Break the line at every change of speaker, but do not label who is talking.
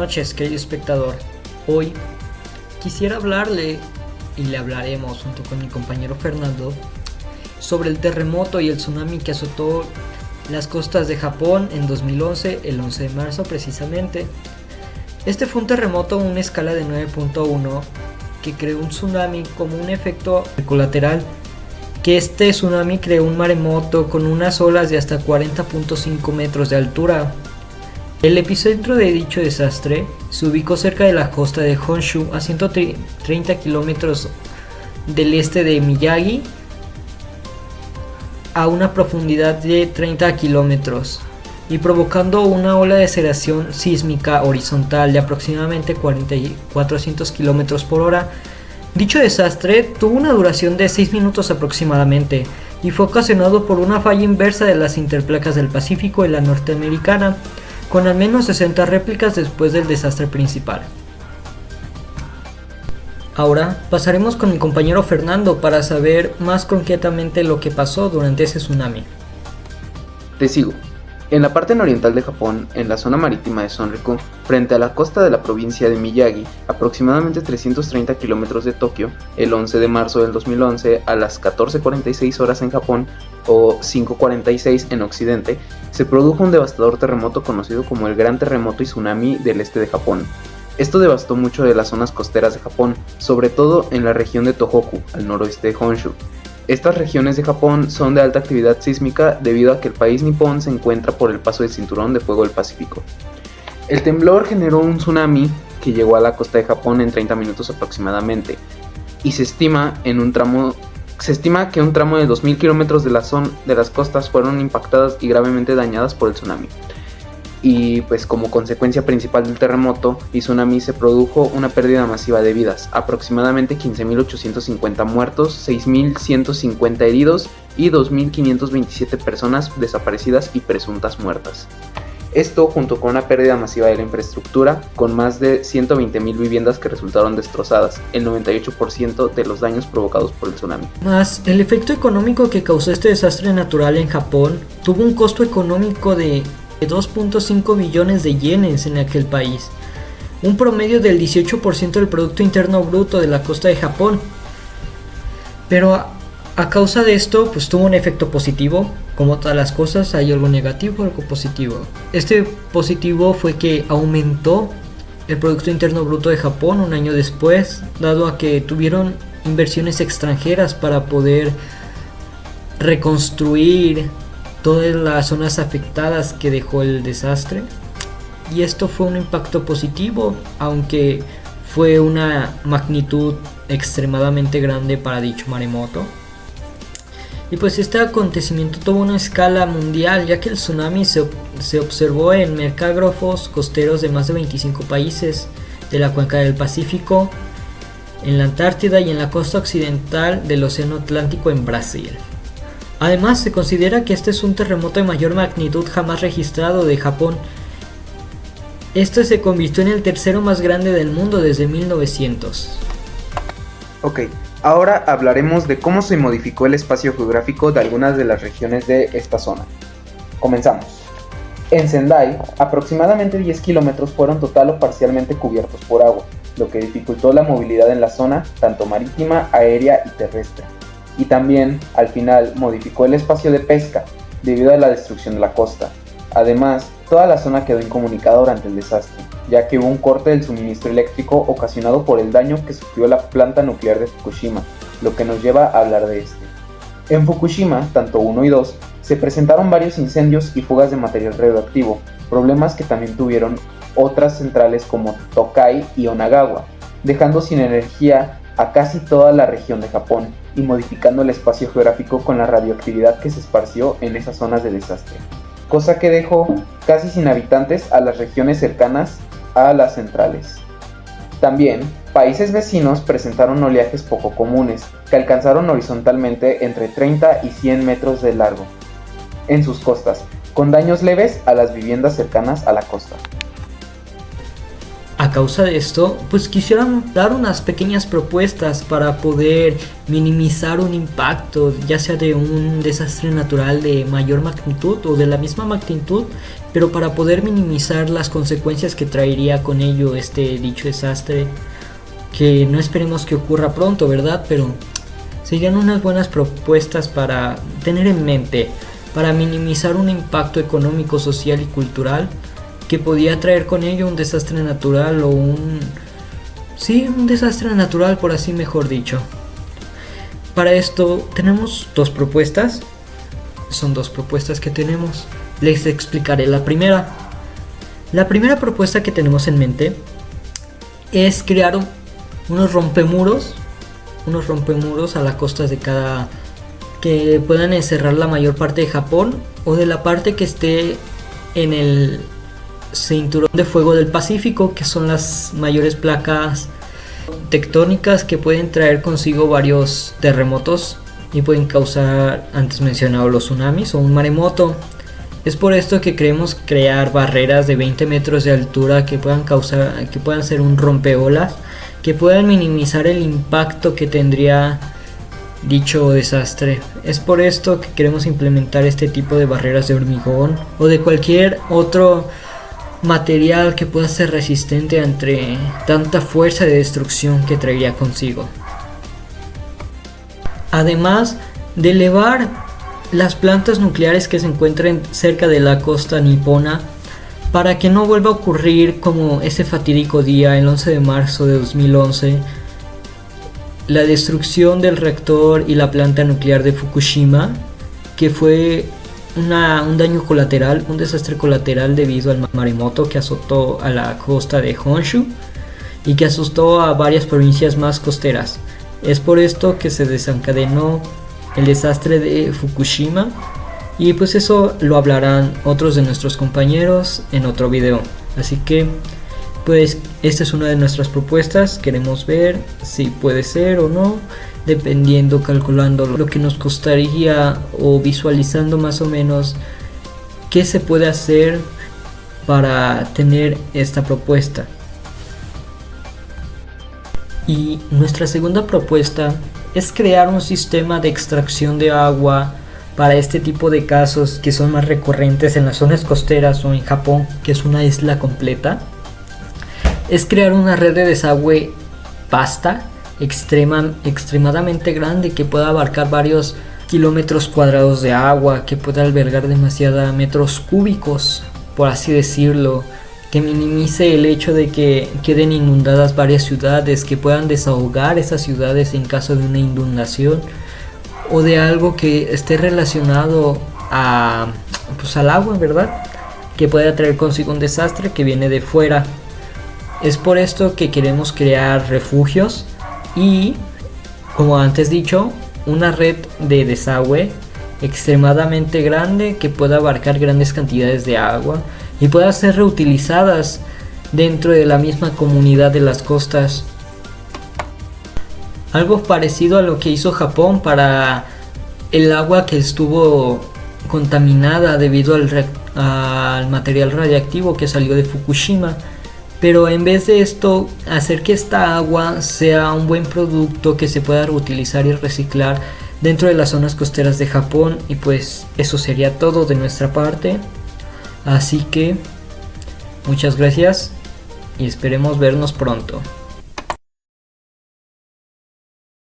noches, querido espectador. Hoy quisiera hablarle, y le hablaremos junto con mi compañero Fernando, sobre el terremoto y el tsunami que azotó las costas de Japón en 2011, el 11 de marzo precisamente. Este fue un terremoto a una escala de 9.1 que creó un tsunami como un efecto colateral, que este tsunami creó un maremoto con unas olas de hasta 40.5 metros de altura. El epicentro de dicho desastre se ubicó cerca de la costa de Honshu, a 130 kilómetros del este de Miyagi, a una profundidad de 30 kilómetros, y provocando una ola de aceleración sísmica horizontal de aproximadamente 400 kilómetros por hora. Dicho desastre tuvo una duración de 6 minutos aproximadamente y fue ocasionado por una falla inversa de las interplacas del Pacífico y la norteamericana, con al menos 60 réplicas después del desastre principal. Ahora pasaremos con mi compañero Fernando para saber más concretamente lo que pasó durante ese tsunami.
Te sigo. En la parte nororiental de Japón, en la zona marítima de Sonriku, frente a la costa de la provincia de Miyagi, aproximadamente 330 kilómetros de Tokio, el 11 de marzo del 2011 a las 14:46 horas en Japón o 5:46 en Occidente, se produjo un devastador terremoto conocido como el Gran Terremoto y Tsunami del este de Japón. Esto devastó mucho de las zonas costeras de Japón, sobre todo en la región de Tohoku, al noroeste de Honshu. Estas regiones de Japón son de alta actividad sísmica debido a que el país nipón se encuentra por el paso del cinturón de fuego del Pacífico. El temblor generó un tsunami que llegó a la costa de Japón en 30 minutos aproximadamente, y se estima que un tramo de 2.000 kilómetros de las costas fueron impactadas y gravemente dañadas por el tsunami. Y pues como consecuencia principal del terremoto y tsunami se produjo una pérdida masiva de vidas, aproximadamente 15.850 muertos, 6.150 heridos y 2.527 personas desaparecidas y presuntas muertas. Esto junto con una pérdida masiva de la infraestructura, con más de 120.000 viviendas que resultaron destrozadas, el 98% de los daños provocados por el tsunami.
Más, el efecto económico que causó este desastre natural en Japón tuvo un costo económico de 2.5 billones de yenes en aquel país, un promedio del 18% del Producto Interno Bruto de la costa de Japón. Pero a causa de esto, pues tuvo un efecto positivo. Como todas las cosas, hay algo negativo, algo positivo. Este positivo fue que aumentó el Producto Interno Bruto de Japón un año después, dado a que tuvieron inversiones extranjeras para poder reconstruir todas las zonas afectadas que dejó el desastre, y esto fue un impacto positivo, aunque fue una magnitud extremadamente grande para dicho maremoto. Y pues este acontecimiento tuvo una escala mundial, ya que el tsunami se observó en megágrafos costeros de más de 25 países de la cuenca del Pacífico, en la Antártida y en la costa occidental del Océano Atlántico en Brasil. Además, se considera que este es un terremoto de mayor magnitud jamás registrado de Japón. Este se convirtió en el tercero más grande del mundo desde 1900.
Ok, ahora hablaremos de cómo se modificó el espacio geográfico de algunas de las regiones de esta zona. Comenzamos. En Sendai, aproximadamente 10 kilómetros fueron total o parcialmente cubiertos por agua, lo que dificultó la movilidad en la zona, tanto marítima, aérea y terrestre. Y también, al final, modificó el espacio de pesca, debido a la destrucción de la costa. Además, toda la zona quedó incomunicada durante el desastre, ya que hubo un corte del suministro eléctrico ocasionado por el daño que sufrió la planta nuclear de Fukushima, lo que nos lleva a hablar de este. En Fukushima, tanto 1 y 2, se presentaron varios incendios y fugas de material radioactivo, problemas que también tuvieron otras centrales como Tokai y Onagawa, dejando sin energía a casi toda la región de Japón y modificando el espacio geográfico con la radioactividad que se esparció en esas zonas de desastre, cosa que dejó casi sin habitantes a las regiones cercanas a las centrales. También, países vecinos presentaron oleajes poco comunes, que alcanzaron horizontalmente entre 30 y 100 metros de largo en sus costas, con daños leves a las viviendas cercanas a la costa.
A causa de esto, pues quisieran dar unas pequeñas propuestas para poder minimizar un impacto, ya sea de un desastre natural de mayor magnitud o de la misma magnitud, pero para poder minimizar las consecuencias que traería con ello este dicho desastre, que no esperemos que ocurra pronto, ¿verdad? Pero serían unas buenas propuestas para tener en mente, para minimizar un impacto económico, social y cultural que podía traer con ello un desastre natural o un desastre natural, por así mejor dicho. Para esto tenemos dos propuestas. Son dos propuestas que tenemos. Les explicaré la primera. La primera propuesta que tenemos en mente es crear unos rompemuros a la costa de cada, que puedan encerrar la mayor parte de Japón o de la parte que esté en el cinturón de fuego del Pacífico, que son las mayores placas tectónicas que pueden traer consigo varios terremotos y pueden causar, antes mencionado, los tsunamis o un maremoto. Es por esto que queremos crear barreras de 20 metros de altura que puedan ser un rompeolas, que puedan minimizar el impacto que tendría dicho desastre. Es por esto que queremos implementar este tipo de barreras de hormigón o de cualquier otro material que pueda ser resistente ante tanta fuerza de destrucción que traería consigo. Además de elevar las plantas nucleares que se encuentren cerca de la costa nipona, para que no vuelva a ocurrir como ese fatídico día, el 11 de marzo de 2011, la destrucción del reactor y la planta nuclear de Fukushima, que fue un daño colateral, un desastre colateral debido al maremoto que azotó a la costa de Honshu y que asustó a varias provincias más costeras. Es por esto que se desencadenó el desastre de Fukushima, y pues eso lo hablarán otros de nuestros compañeros en otro video. Así que pues esta es una de nuestras propuestas. Queremos ver si puede ser o no, dependiendo, calculando lo que nos costaría o visualizando más o menos qué se puede hacer para tener esta propuesta. Y nuestra segunda propuesta es crear un sistema de extracción de agua para este tipo de casos que son más recurrentes en las zonas costeras o en Japón, que es una isla completa. Es crear una red de desagüe vasta, extremadamente grande, que pueda abarcar varios kilómetros cuadrados de agua, que pueda albergar demasiados metros cúbicos, por así decirlo, que minimice el hecho de que queden inundadas varias ciudades, que puedan desahogar esas ciudades en caso de una inundación o de algo que esté relacionado al agua, ¿verdad? Que pueda traer consigo un desastre que viene de fuera. Es por esto que queremos crear refugios y, como antes dicho, una red de desagüe extremadamente grande que pueda abarcar grandes cantidades de agua y pueda ser reutilizadas dentro de la misma comunidad de las costas. Algo parecido a lo que hizo Japón para el agua que estuvo contaminada debido al material radiactivo que salió de Fukushima. Pero en vez de esto, hacer que esta agua sea un buen producto que se pueda reutilizar y reciclar dentro de las zonas costeras de Japón. Y pues eso sería todo de nuestra parte. Así que muchas gracias y esperemos vernos pronto.